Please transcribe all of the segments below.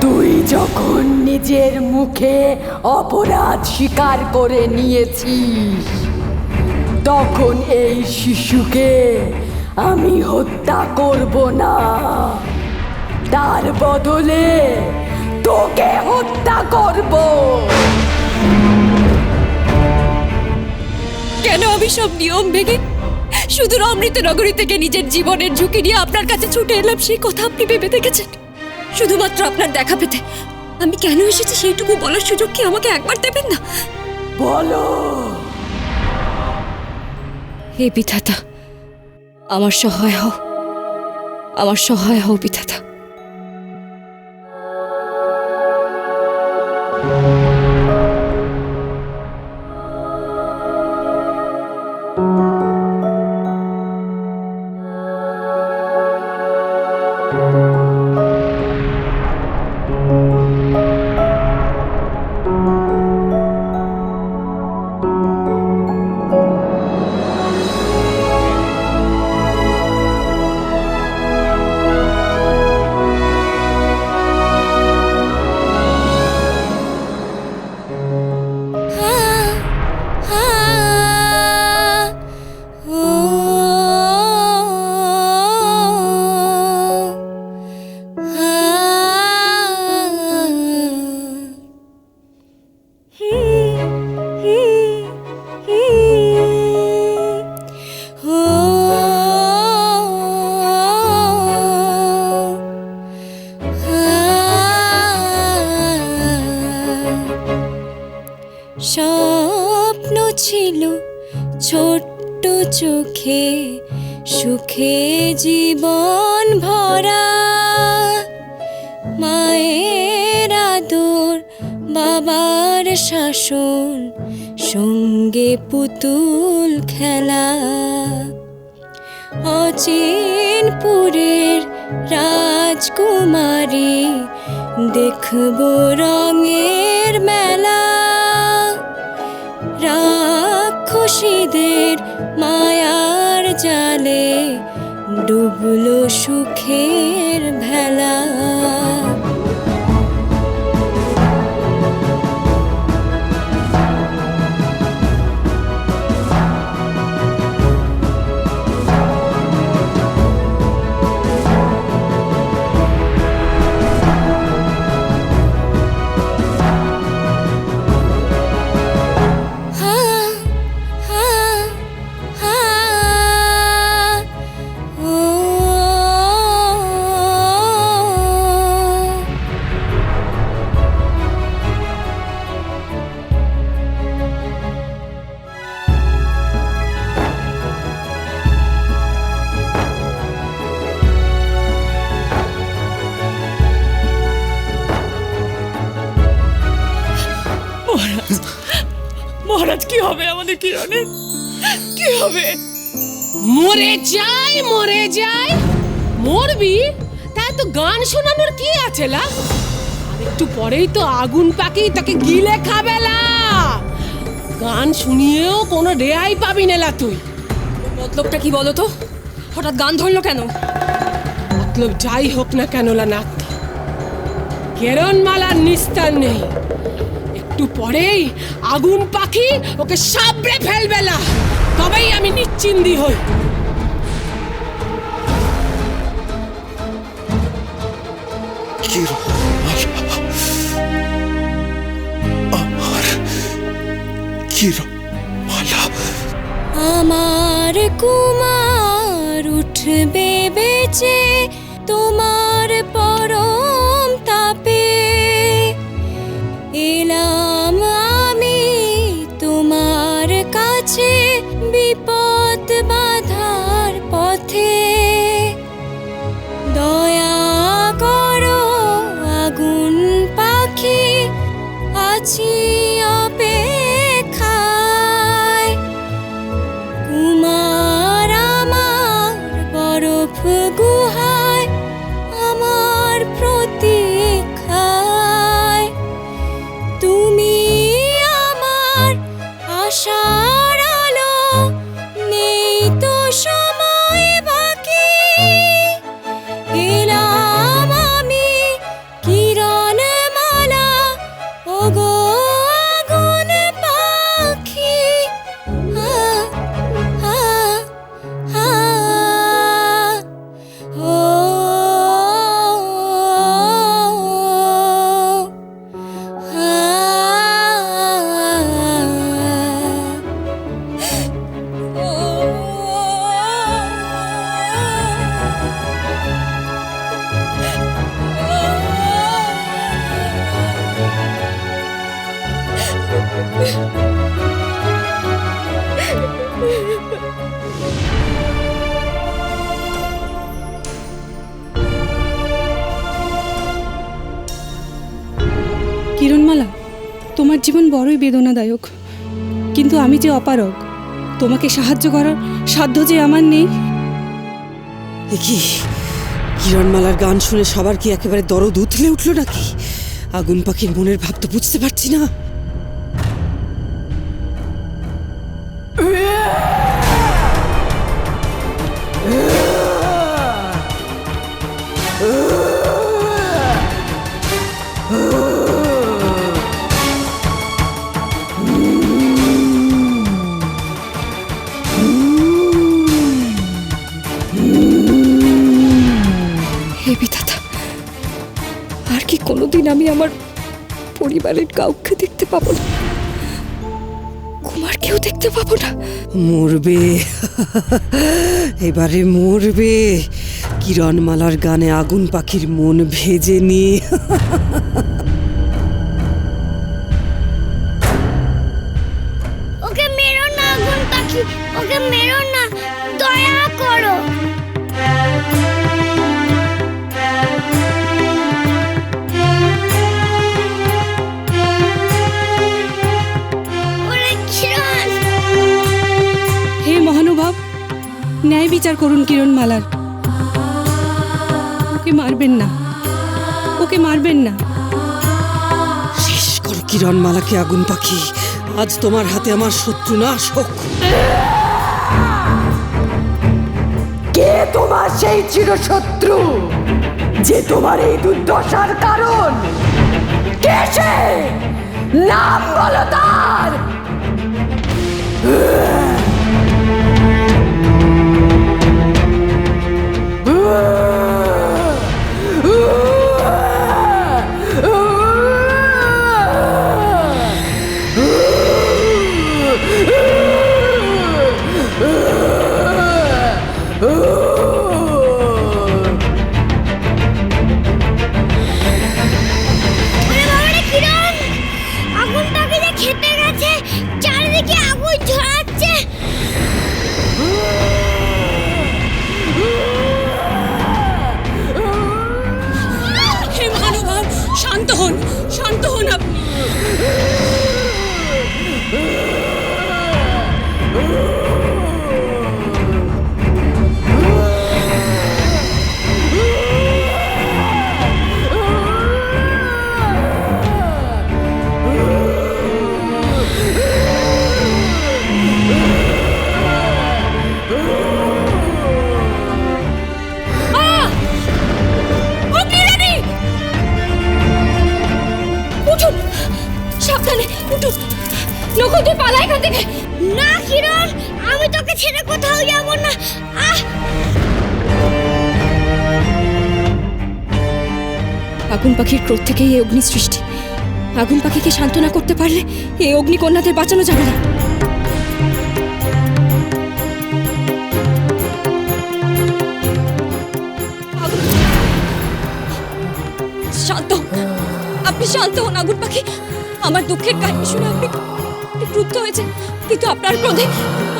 তুই যখন নিজের মুখে অপরাধ স্বীকার করে নিয়েছিস, তখন এই শিশুকে আমি হত্যা করব না, তার বদলে তোকে হত্যা করব। কেন আমি সব নিয়ম ভেঙে শুধু অমৃতনগরী থেকে নিজের জীবনের ঝুঁকি নিয়ে আপনার কাছে ছুটে এলাম, সেই কথা আপনি ভেবে দেখেছেন? শুধুমাত্র আপনার দেখা পেতে আমি কেন এসেছি সেইটুকু বলার সুযোগ কি আমাকে একবার দেবেন না? বলো। হে বিধাতা, আমার সহায় হও, আমার সহায় হও বিধাতা। স্বপ্ন ছিল ছোট্ট চোখে, সুখে জীবন ভরা, মায়ের আদর, বাবার শাসন, সঙ্গে পুতুল খেলা। অচিনপুরের রাজকুমারী, দেখব রঙের মেলা, রাক্ষসীদের মায়ার জালে ডুবলো সুখের ভেলা। মহারাজ, কি হবে আমাদের কিরণের? কি হবে? মরে যাই, মরে যাই। মরবি তাই তো গান শোনানোর কি আছে লা? আর একটু পরেই তো আগুন পাখি তোকে গিলে খাবে লা। গান শুনিয়েও কোনো রেহাই পাবি না লা তুই। মতলবটা কি বলো তো? হঠাৎ গান ধরলো কেন? মতলব যাই হোক না কেন লা নাতি, কেরণমালার নিস্তার নেই। একটু পরেই আগুন পাখি ওকে সাবড়ে ফেলবে লা, তবেই আমি নিশ্চিন্তি হই। আমার কুমার উঠবে বেঁচে তোমার পরম তাপে, এলাম আমি তোমার কাছে বিপদ বাধার পথে। দয়া করো আগুন পাখি, আছি অপেক্ষায়। কুমার আমার বরফ গুহায় আমার প্রতীক্ষায়। কিরণমালা, তোমার জীবন বড়ই বেদনাদায়ক, কিন্তু আমি যে অপারগ, তোমাকে সাহায্য করার সাধ্য যে আমার নেই। কি কিরণমালার গান শুনে সবার কি একেবারে দরদ উথলে উঠলো নাকি? আগুন পাখির মনের ভাব তো বুঝতে পারছি না। হে বিধাতা, আর কি কোনোদিন আমি আমার পরিবারের কাউকে দেখতে পাবো না? কুমারকেও দেখতে পাবো না। মরবে, এবারে মরবে। কিরণমালার গানে আগুন পাখির মন ভেজে নি। ওকে মেরো না আগুন পাখি, ওকে মেরো না, দয়া করো। ওরে কিরণ, হে মহানুভব, ন্যায় বিচার করুন কিরণমালার। ওকে মারবেন না, ওকে মারবেন না। শেষ করো কিরণমালাকে আগুন পাখি। আজ তোমার হাতে আমার শত্রু নাশ হোক। কে তোমার সেই চিরশত্রু যে তোমার এই দুর্দশার কারণ? কে সে? নাম বলো তার। ওরে বাবারে কিরণ, আগুন পাখি যে খেতে গেছে, চারিদিকে আগুন ঝরাচ্ছে। হে মহানুভব, শান্ত হন, শান্ত হন আপনি। উঠুন, সাবধানে উঠুন। নকুল, তুই পালা এখান থেকে। না কিরণ, আমি তোকে ছেড়ে কোথাও যাব না। আহ, আগুন পাখির ক্রোধ থেকেই এই অগ্নি সৃষ্টি। আগুন পাখিকে সান্ত্বনা করতে পারলে এই অগ্নিকন্যাদের বাঁচানো যাবে না। শান্ত হন, আপনি শান্ত হন আগুন পাখি। আমার দুঃখের কাহিনী শুনে আপনি ক্রুদ্ধ হয়েছেন, কিন্তু আপনার ক্রোধে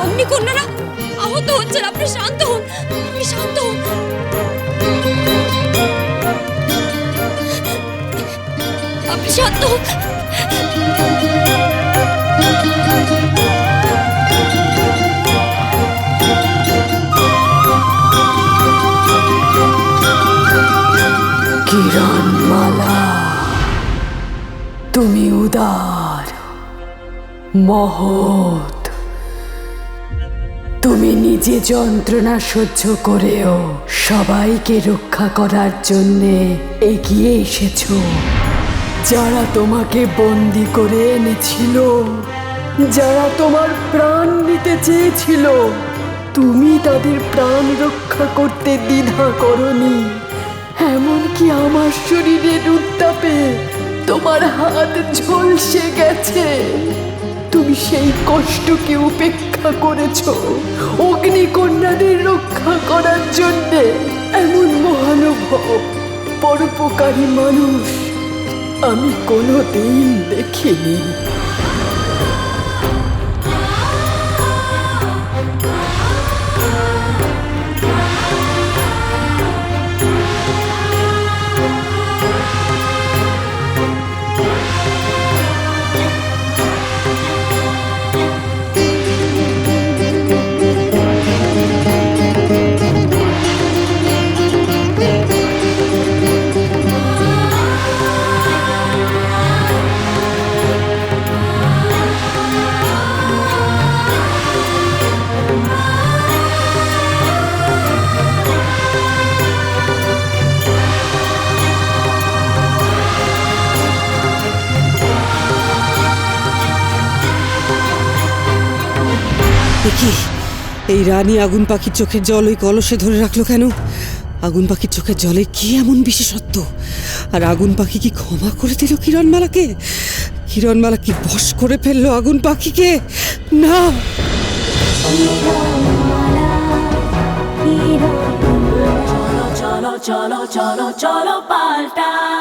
অগ্নিকন্যারা আহত হচ্ছেন। আপনি শান্ত হন, আপনি শান্ত হন। আপনি শান্ত হন। কিরণমালা, তুমি উদার, মহৎ। তুমি নিজে যন্ত্রণা সহ্য করেও সবাইকে রক্ষা করার জন্যে এগিয়ে এসেছো। যারা তোমাকে বন্দি করে এনেছিল, যারা তোমার প্রাণ নিতে চেয়েছিল, তুমি তাদের প্রাণ রক্ষা করতে দ্বিধা করনি। এমনকি আমার শরীরের উত্তাপে তোমার হাত ঝলসে গেছে। তুমি সেই কষ্টকে উপেক্ষা করেছো অগ্নিকন্যাদের রক্ষা করার জন্যে। এমন মহানুভব, পরোপকারী মানুষ আমি কোনোদিন দেখিনি। কি এই রানী আগুন পাখির চোখের জল ওই কলসে ধরে রাখলো কেন? আগুন পাখির চোখের জলে কি এমন বিশেষত্ব? আর আগুন পাখি কি ক্ষমা করে দিল কিরণমালাকে? কিরণমালা কি বশ করে ফেললো আগুন পাখিকে? না, cholo, cholo, cholo, cholo, cholo, palta.